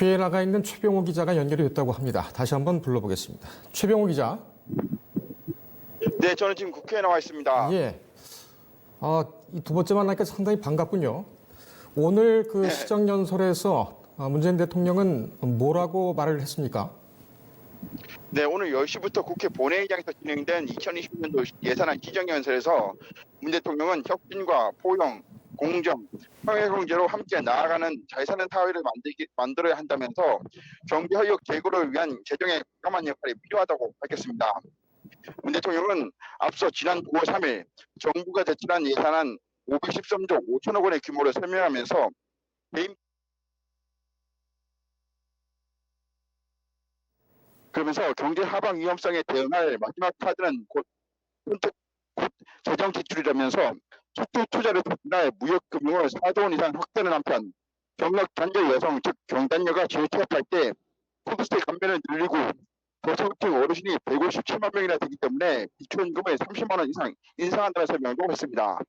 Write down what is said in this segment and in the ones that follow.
국회에 나가 있는 최병호 기자가 연결이 됐다고 합니다. 다시 한번 불러보겠습니다. 최병호 기자. 네, 저는 지금 국회에 나와 있습니다. 예. 이 두 번째 만나니까 상당히 반갑군요. 오늘 그 시정연설에서 문재인 대통령은 뭐라고 말을 했습니까? 네, 오늘 10시부터 국회 본회의장에서 진행된 2020년도 예산안 시정연설에서 문 대통령은 혁신과 포용, 공정, 평화경제로 함께 나아가는 잘 사는 사회를 만들어야 한다면서 경제활력 제고를 위한 재정의 과감한 역할이 필요하다고 밝혔습니다. 문 대통령은 앞서 지난 9월 3일 정부가 제출한 예산안 513조 5천억 원의 규모를 설명하면서 그러면서 경제 하방 위험성에 대응할 마지막 카드는 곧 재정 지출이라면서 수출 투자를 촉진할 무역금융을 4조 원 이상 확대하는 한편 경력 단절 여성 즉 경단녀가 재취업할 때 소득세 감면을 늘리고 저소득층 어르신이 157만 명이나 되기 때문에 기초임금을 30만 원 이상 인상한다는 설명도 했습니다.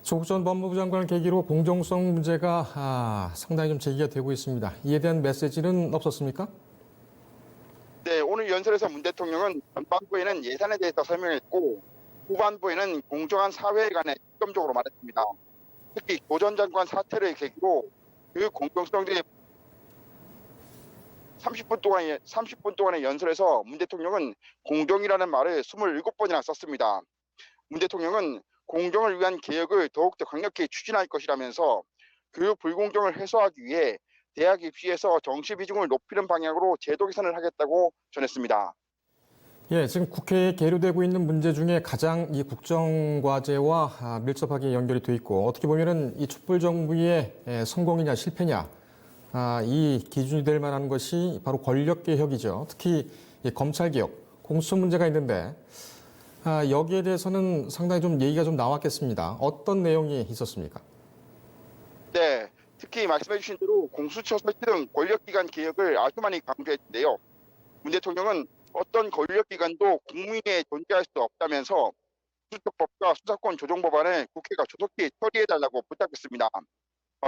조국 전 법무부 장관을 계기로 공정성 문제가 상당히 좀 제기가 되고 있습니다. 이에 대한 메시지는 없었습니까? 네, 오늘 연설에서 문 대통령은 전반부에는 예산에 대해서 설명했고 후반부에는 공정한 사회에 관해 중점적으로 말했습니다. 특히 조 전 장관 사태를 계기로 그 공정성에 30분 동안의 연설에서 문 대통령은 공정이라는 말을 27번이나 썼습니다. 문 대통령은 공정을 위한 개혁을 더욱더 강력히 추진할 것이라면서 교육 불공정을 해소하기 위해 대학 입시에서 정시 비중을 높이는 방향으로 제도 개선을 하겠다고 전했습니다. 예, 지금 국회에 계류되고 있는 문제 중에 가장 이 국정과제와 밀접하게 연결이 돼 있고 어떻게 보면은 이 촛불 정부의 성공이냐 실패냐 이 기준이 될 만한 것이 바로 권력 개혁이죠. 특히 이 검찰 개혁, 공수처 문제가 있는데 여기에 대해서는 상당히 좀 얘기가 좀 나왔겠습니다. 어떤 내용이 있었습니까? 네, 특히 말씀해주신 대로 공수처 설치 등 권력기관 개혁을 아주 많이 강조했는데요. 문 대통령은 어떤 권력기관도 국민에 존재할 수 없다면서 수사법과 수사권 조정 법안을 국회가 조속히 처리해달라고 부탁했습니다.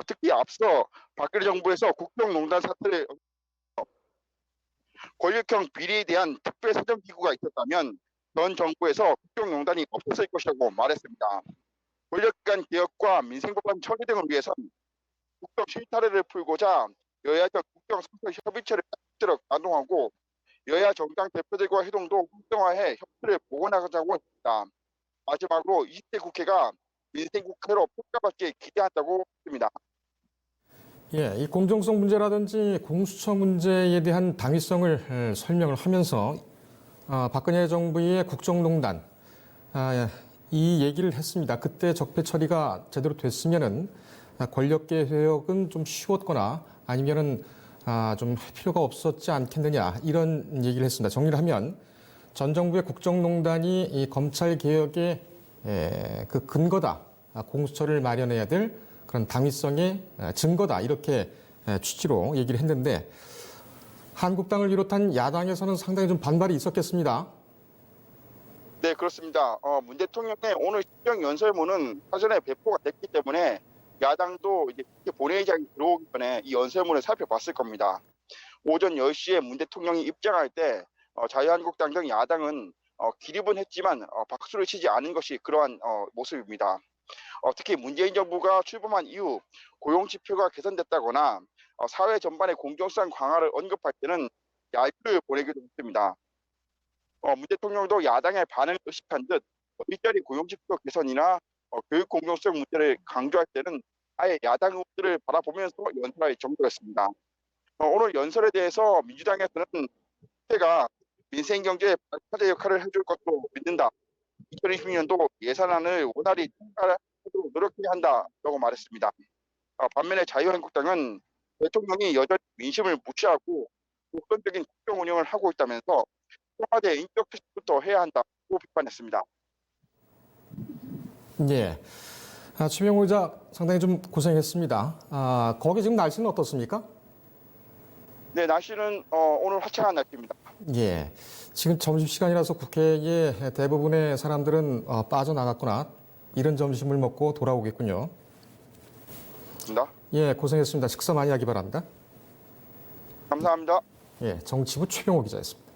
특히 앞서 박근혜 정부에서 국정농단 사태를 권력형 비리에 대한 특별사정기구가 있었다면 전 정부에서 국정농단이 없었을 것이라고 말했습니다. 권력기관 개혁과 민생법안 처리 등을 위해선 국정 실타래를 풀고자 여야적 국정선거협의체를 적극 가동하고 여야 정당 대표들과 회동도 활성화해 협치를 보완하자고 했습니다. 마지막으로 20대 국회가 민생국회로 평가받기 기대한다고 했습니다. 예, 이 공정성 문제라든지 공수처 문제에 대한 당위성을 설명을 하면서 박근혜 정부의 국정농단 이 얘기를 했습니다. 그때 적폐 처리가 제대로 됐으면은 권력 개혁은 좀 쉬웠거나 아니면은 좀 할 필요가 없었지 않겠느냐 이런 얘기를 했습니다. 정리를 하면 전 정부의 국정농단이 이 검찰 개혁의 그 근거다, 공수처를 마련해야 될 그런 당위성의 증거다 이렇게 취지로 얘기를 했는데 한국당을 비롯한 야당에서는 상당히 좀 반발이 있었겠습니다. 네, 그렇습니다. 문 대통령의 오늘 시정연설문은 사전에 배포가 됐기 때문에 야당도 이제 본회의장에 들어오기 전에 이 연설문을 살펴봤을 겁니다. 오전 10시에 문 대통령이 입장할 때 자유한국당 등 야당은 기립은 했지만 박수를 치지 않은 것이 그러한 모습입니다. 특히 문재인 정부가 출범한 이후 고용 지표가 개선됐다거나 사회 전반의 공정성 강화를 언급할 때는 야유를 보내기도 했습니다. 문 대통령도 야당의 반응을 의식한 듯 일자리 고용 지표 개선이나 교육 공정성 문제를 강조할 때는 아예 야당 의원들을 바라보면서 연설할 정도였습니다. 오늘 연설에 대해서 민주당에서는 국회가 민생 경제에 발파제 역할을 해줄 것으로 믿는다. 2020년도 예산안을 원활히 통과하도록 노력해야 한다라고 말했습니다. 반면에 자유한국당은 대통령이 여전히 민심을 무시하고 독선적인 국정 운영을 하고 있다면서 청와대 인적 퇴진부터 해야 한다고 비판했습니다. 예. 최병호 기자 상당히 좀 고생했습니다. 거기 지금 날씨는 어떻습니까? 네, 날씨는 오늘 화창한 날씨입니다. 예. 지금 점심시간이라서 국회에 대부분의 사람들은 빠져나갔거나 이른 점심을 먹고 돌아오겠군요. 맞습니다. 예, 고생했습니다. 식사 많이 하기 바랍니다. 감사합니다. 예, 정치부 최병호 기자였습니다.